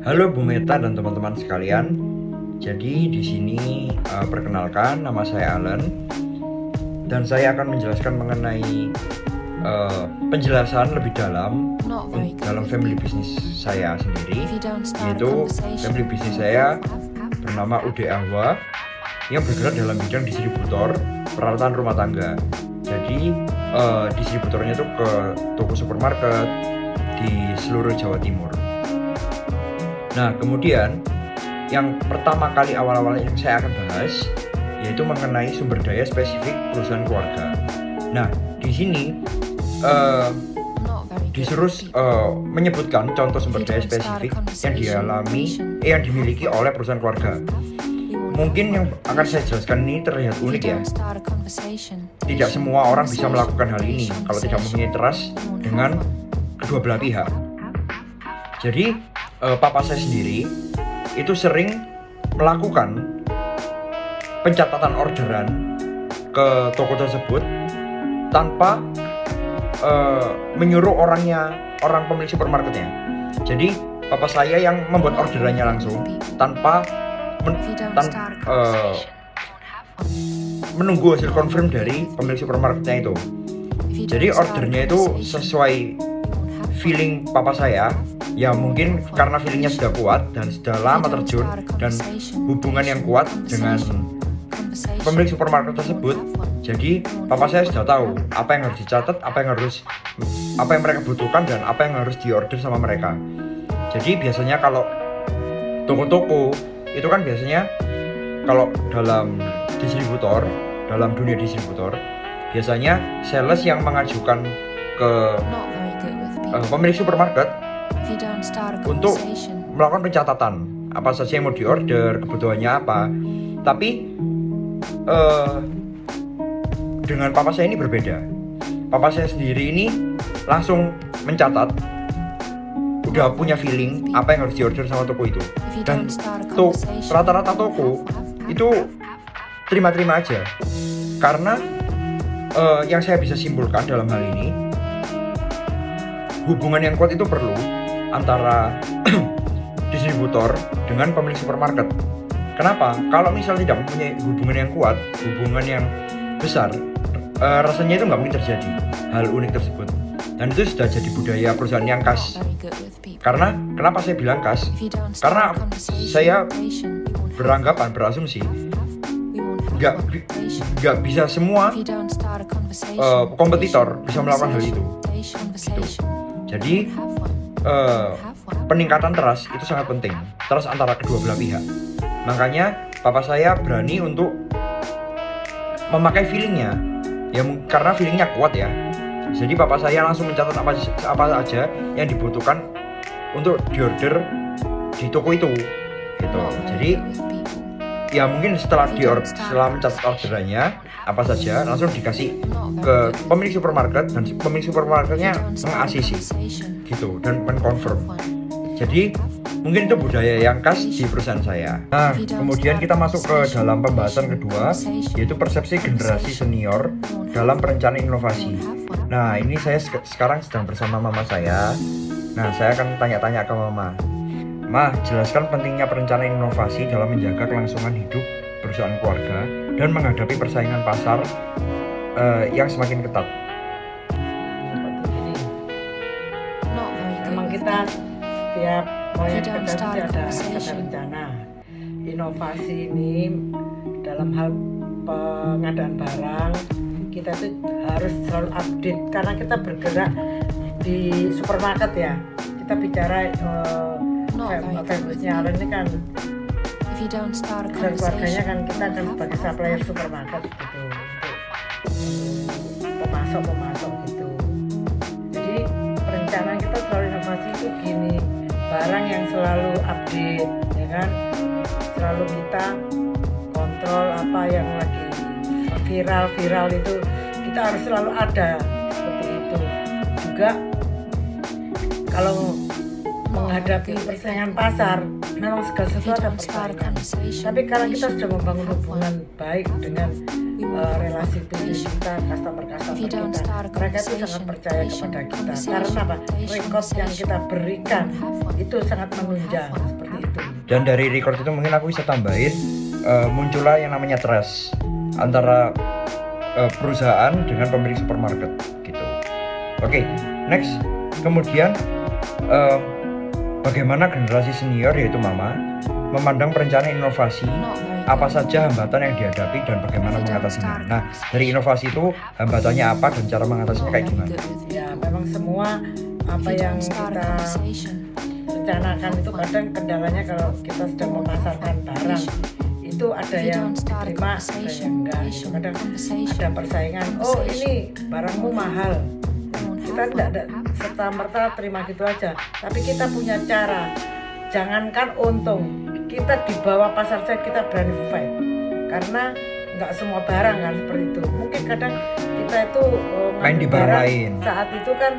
Halo Bu Meta dan teman-teman sekalian. Jadi di sini perkenalkan, nama saya Alan dan saya akan menjelaskan mengenai penjelasan lebih dalam dalam family business saya sendiri, yaitu family business saya bernama UD Ahwa yang bergerak dalam bidang distributor peralatan rumah tangga. Jadi distributornya itu ke toko supermarket di seluruh Jawa Timur. Nah, kemudian yang pertama kali awal-awal yang saya akan bahas yaitu mengenai sumber daya spesifik perusahaan keluarga. Nah, di sini disuruh menyebutkan contoh sumber daya spesifik yang dimiliki oleh perusahaan keluarga. Mungkin yang akan saya jelaskan ini terlihat unik ya. Tidak semua orang bisa melakukan hal ini kalau tidak mempunyai trust dengan kedua belah pihak. Jadi papa saya sendiri itu sering melakukan pencatatan orderan ke toko tersebut tanpa menyuruh orang pemilik supermarketnya. Jadi papa saya yang membuat orderannya langsung tanpa menunggu hasil confirm dari pemilik supermarketnya itu. Jadi ordernya itu sesuai feeling papa saya. Ya mungkin karena feelingnya sudah kuat dan sudah lama terjun dan hubungan yang kuat dengan pemilik supermarket tersebut. Jadi papa saya sudah tahu apa yang harus dicatat, apa yang mereka butuhkan dan apa yang harus diorder sama mereka. Jadi biasanya kalau toko-toko itu kan biasanya kalau dalam dunia distributor biasanya sales yang mengajukan ke pemilik supermarket untuk melakukan pencatatan apa saja yang mau diorder, kebutuhannya apa. Tapi dengan papa saya ini berbeda. Papa saya sendiri ini langsung mencatat, udah punya feeling apa yang harus diorder sama toko itu. Dan rata-rata toko itu terima-terima aja. Karena yang saya bisa simpulkan dalam hal ini, hubungan yang kuat itu perlu antara distributor dengan pemilik supermarket. Kenapa? Kalau misal tidak mempunyai hubungan yang kuat, hubungan yang besar, rasanya itu nggak mungkin terjadi hal unik tersebut. Dan itu sudah jadi budaya perusahaan yang khas. Karena kenapa saya bilang khas? Karena saya berasumsi nggak bisa semua kompetitor bisa melakukan hal itu. Gitu. Jadi peningkatan trust itu sangat penting, trust antara kedua belah pihak. Makanya papa saya berani untuk memakai feelingnya, ya karena feelingnya kuat ya. Jadi papa saya langsung mencatat apa saja yang dibutuhkan untuk diorder di toko itu, gitu. Jadi ya mungkin setelah mencatat orderannya apa saja langsung dikasih ke pemilik supermarket dan pemilik supermarketnya meng-ACC gitu dan mengkonfirm. Jadi mungkin itu budaya yang khas di perusahaan saya. Nah, kemudian kita masuk ke dalam pembahasan kedua, yaitu persepsi generasi senior dalam perencanaan inovasi. Nah, ini saya sekarang sedang bersama mama saya. Nah, saya akan tanya-tanya ke mama. Ma, jelaskan pentingnya perencanaan inovasi dalam menjaga kelangsungan hidup perusahaan keluarga dan menghadapi persaingan pasar yang semakin ketat. Memang kita setiap proyek kerja ada rencana. Inovasi ini dalam hal pengadaan barang kita itu harus selalu update karena kita bergerak di supermarket ya. Kita bicara family-nya Alan ini kan dan keluarganya kan kita kan sebagai supplier supermarket gitu untuk pemasok gitu. Jadi perencanaan kita selalu inovasi itu gini, barang yang selalu update ya kan, selalu kita kontrol apa yang lagi viral itu kita harus selalu ada seperti itu. Juga kalau menghadapi persaingan pasar memang segala sesuatu ada persaingan. Tapi kalau kita sudah membangun hubungan baik dengan relasi bisnis kita, customer kita, mereka itu sangat percaya kepada kita. Karena apa? Record yang kita berikan itu sangat menunjang seperti itu. Dan dari record itu mungkin aku bisa tambahin muncullah yang namanya trust antara perusahaan dengan pemilik supermarket gitu. Oke, next. Kemudian bagaimana generasi senior yaitu mama memandang perencanaan inovasi, apa saja hambatan yang dihadapi dan bagaimana mengatasinya. Nah, dari inovasi itu hambatannya apa dan cara mengatasinya kayak gimana? Ya, memang semua apa yang kita rencanakan itu kadang kendalanya kalau kita sedang memasarkan barang itu ada yang diterima, ada yang enggak. Itu kadang ada persaingan. Oh, ini barangmu mahal. Kita tidak serta merta terima gitu aja. Tapi kita punya cara. Jangankan untung, kita di bawah pasar saja kita berani fight. Karena nggak semua barang kan seperti itu. Mungkin kadang kita itu main di barang lain. Saat itu kan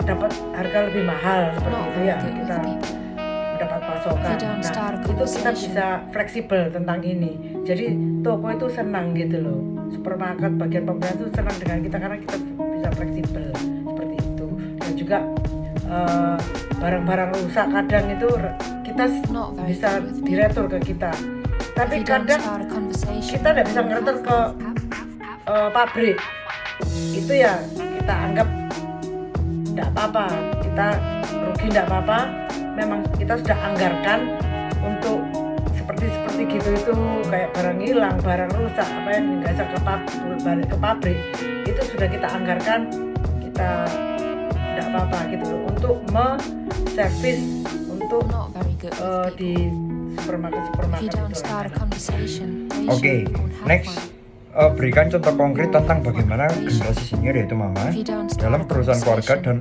dapat harga lebih mahal seperti itu ya. Kita mendapat pasokan. Nah, itu kita bisa fleksibel tentang ini. Jadi toko itu senang gitu loh. Supermarket bagian pembelian itu senang dengan kita karena kita bisa fleksibel seperti itu. Dan juga barang-barang rusak kadang itu kita bisa diretur ke kita. Tapi kadang kita tidak bisa ngeretur ke pabrik. Itu ya kita anggap tidak apa-apa, kita rugi tidak apa-apa. Memang kita sudah anggarkan untuk seperti gitu itu kayak barang hilang, barang rusak, apa yang nggak bisa balik ke pabrik itu sudah kita anggarkan, kita tidak apa-apa gitu loh, untuk servis untuk di supermarket itu. Oke, next. Berikan contoh konkret tentang bagaimana generasi senior yaitu mama dalam perusahaan keluarga dan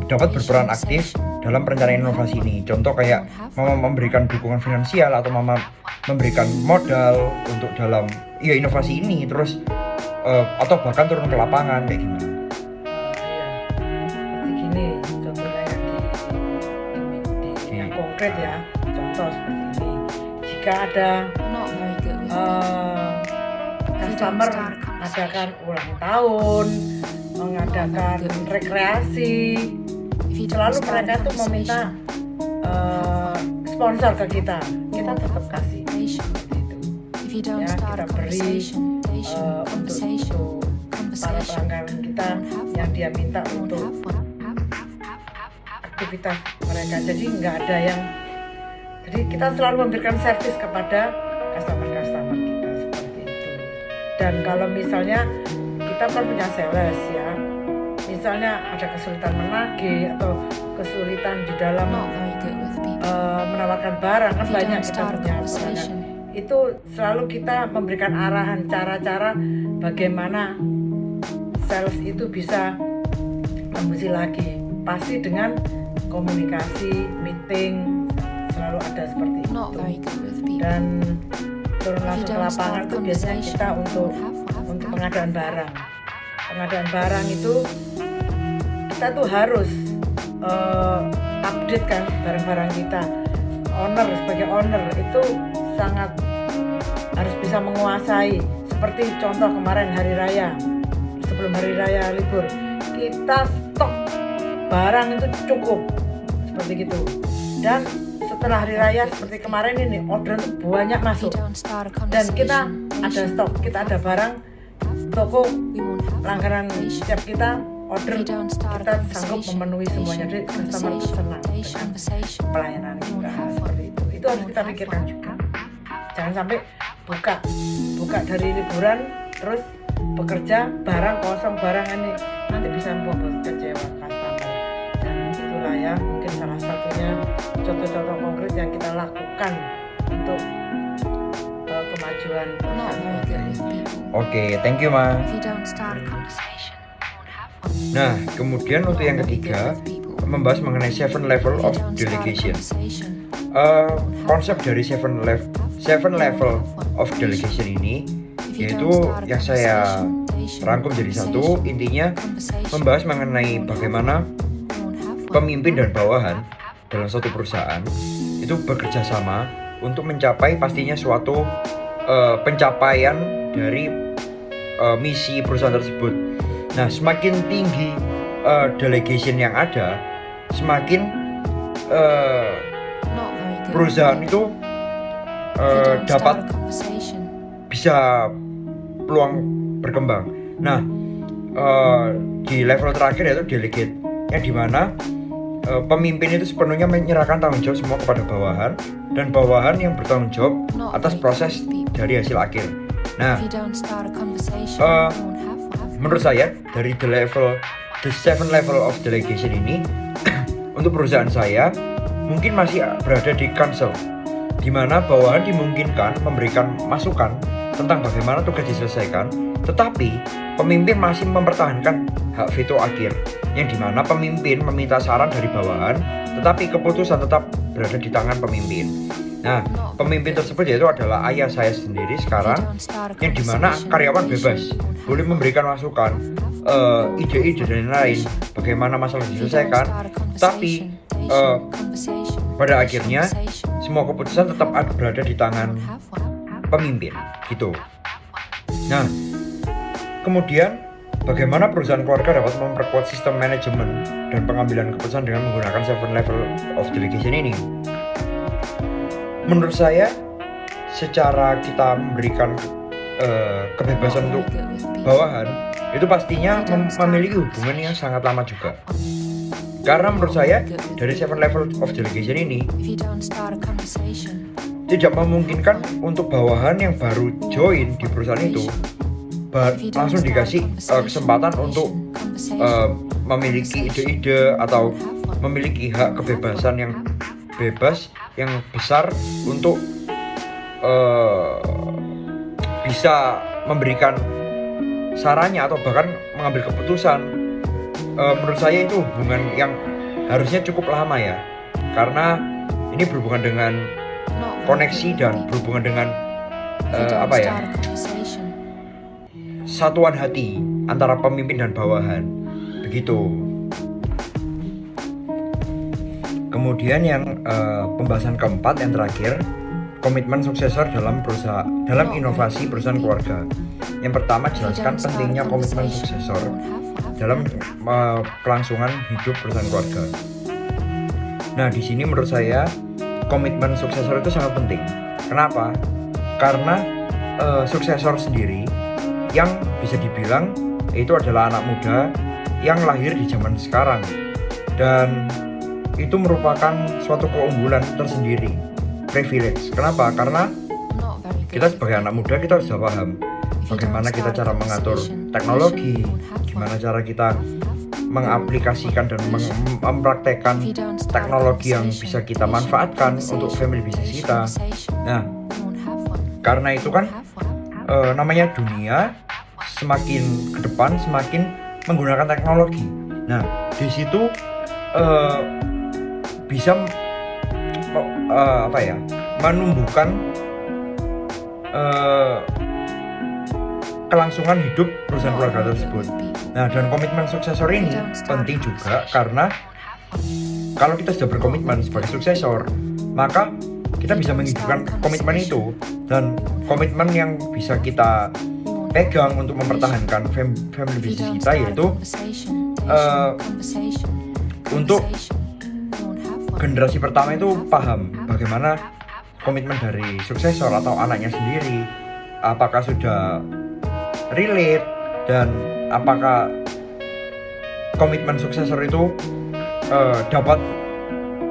dapat berperan aktif dalam perencanaan inovasi ini. Contoh kayak mama memberikan dukungan finansial atau mama memberikan modal untuk dalam inovasi ini, terus atau bahkan turun ke lapangan kayak gimana? Seperti gini contohnya yang konkret ya. Contoh seperti ini. Jika ada customer mengadakan ulang tahun, mengadakan rekreasi, selalu mereka tuh meminta sponsor ke kita tetap kasih seperti itu. Ya, kita beri untuk para pelanggan kita yang dia minta untuk aktivitas mereka. Jadi nggak ada yang, jadi kita selalu memberikan servis kepada customer kita seperti itu. Dan kalau misalnya kita kan punya sales ya, misalnya ada kesulitan menagih atau kesulitan di dalam menawarkan barang, kan banyak kita punya pelanggan. Itu selalu kita memberikan arahan cara-cara bagaimana sales itu bisa membusi lagi, pasti dengan komunikasi, meeting, selalu ada seperti itu. Dan turun langsung ke lapangan itu biasanya kita untuk pengadaan barang. Pengadaan barang itu kita tuh harus update kan barang-barang kita. Sebagai owner itu sangat harus bisa menguasai. Seperti contoh kemarin hari raya, sebelum hari raya libur, kita stok barang itu cukup seperti gitu. Dan setelah hari raya seperti kemarin ini order banyak masuk dan kita ada stok, kita ada barang, toko langganan setiap kita order, kita sanggup memenuhi semuanya. Jadi customer senang dengan pelayanan kita seperti itu. Itu harus kita pikirkan juga. Jangan sampai buka dari liburan terus bekerja barang kosong, barang ini nanti bisa membuat kecewa customer. Dan itulah ya mungkin salah satunya contoh-contoh konkret yang kita lakukan untuk kemajuan perusahaan. Oke, thank you Ma. Nah, kemudian untuk yang ketiga membahas mengenai 7 level of delegation. Konsep dari 7 level of delegation ini yaitu yang saya rangkum jadi satu, intinya membahas mengenai bagaimana pemimpin dan bawahan dalam suatu perusahaan itu bekerja sama untuk mencapai pastinya suatu pencapaian dari misi perusahaan tersebut. Nah, semakin tinggi delegation yang ada, semakin perusahaan itu dapat bisa peluang berkembang. Nah, di level terakhir yaitu delegate, yang dimana pemimpin itu sepenuhnya menyerahkan tanggung jawab semua kepada bawahan, dan bawahan yang bertanggung jawab atas proses dari hasil akhir. Nah, menurut saya dari the 7 level of delegation ini untuk perusahaan saya mungkin masih berada di council, di mana bawahan dimungkinkan memberikan masukan tentang bagaimana tugas diselesaikan, tetapi pemimpin masih mempertahankan hak veto akhir, yang dimana pemimpin meminta saran dari bawahan, tetapi keputusan tetap berada di tangan pemimpin. Nah, pemimpin tersebut yaitu adalah ayah saya sendiri sekarang, yang dimana karyawan bebas boleh memberikan masukan, ide-ide dan lain-lain bagaimana masalah diselesaikan, tapi pada akhirnya semua keputusan tetap berada di tangan pemimpin gitu. Nah, kemudian bagaimana perusahaan keluarga dapat memperkuat sistem manajemen dan pengambilan keputusan dengan menggunakan 7 level of delegation ini? Menurut saya, secara kita memberikan kebebasan untuk bawahan, itu pastinya memiliki hubungan yang sangat lama juga. Karena menurut saya dari 7 level of delegation ini tidak memungkinkan untuk bawahan yang baru join di perusahaan itu langsung dikasih kesempatan untuk memiliki ide-ide atau memiliki hak kebebasan yang bebas yang besar untuk bisa memberikan sarannya atau bahkan mengambil keputusan. Menurut saya itu hubungan yang harusnya cukup lama ya, karena ini berhubungan dengan koneksi dan berhubungan dengan satuan hati antara pemimpin dan bawahan begitu. Kemudian yang pembahasan keempat yang terakhir, komitmen suksesor dalam inovasi perusahaan keluarga. Yang pertama, jelaskan pentingnya komitmen suksesor dalam kelangsungan hidup perusahaan keluarga. Nah, di sini menurut saya komitmen suksesor itu sangat penting. Kenapa? Karena suksesor sendiri yang bisa dibilang itu adalah anak muda yang lahir di zaman sekarang, dan itu merupakan suatu keunggulan tersendiri, privilege. Kenapa? Karena kita sebagai anak muda kita sudah paham bagaimana kita cara mengatur teknologi, gimana cara kita mengaplikasikan dan mempraktekkan teknologi yang bisa kita manfaatkan untuk family business kita. Nah, karena itu kan namanya dunia semakin ke depan semakin menggunakan teknologi. Nah, di situ bisa menumbuhkan kelangsungan hidup perusahaan keluarga tersebut. Nah, dan komitmen suksesor ini penting juga karena kalau kita sudah berkomitmen sebagai suksesor, maka kita bisa menghidupkan komitmen itu, dan komitmen yang bisa kita pegang untuk mempertahankan family business kita yaitu untuk generasi pertama itu paham bagaimana komitmen dari suksesor atau anaknya sendiri, apakah sudah relate dan apakah komitmen suksesor itu dapat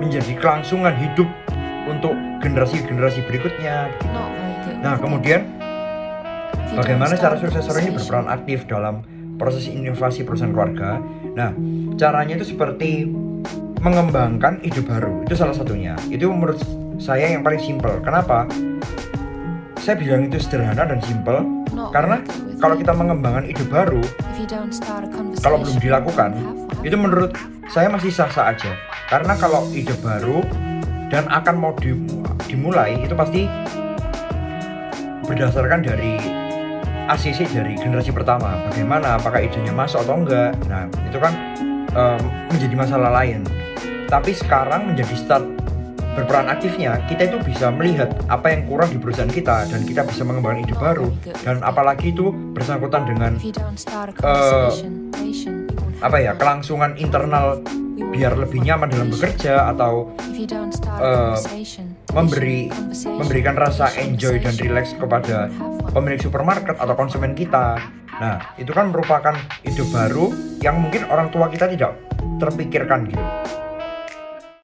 menjadi kelangsungan hidup untuk generasi-generasi berikutnya. Nah, kemudian bagaimana cara suksesor ini berperan aktif dalam proses inovasi perusahaan keluarga? Nah, caranya itu seperti mengembangkan ide baru, itu salah satunya. Itu menurut saya yang paling simpel. Kenapa? Saya bilang itu sederhana dan simpel karena kalau kita mengembangkan ide baru, kalau belum dilakukan, itu menurut saya masih sah-sah aja. Karena kalau ide baru dan akan mau dimulai, itu pasti berdasarkan dari ACC dari generasi pertama. Bagaimana, apakah idenya masuk atau enggak. Nah, itu kan menjadi masalah lain. Tapi sekarang menjadi start berperan aktifnya, kita itu bisa melihat apa yang kurang di perusahaan kita dan kita bisa mengembangkan ide baru. Dan apalagi itu bersangkutan dengan kelangsungan internal biar lebih nyaman dalam bekerja, atau memberikan rasa enjoy dan relax kepada pemilik supermarket atau konsumen kita. Nah, itu kan merupakan ide baru yang mungkin orang tua kita tidak terpikirkan gitu.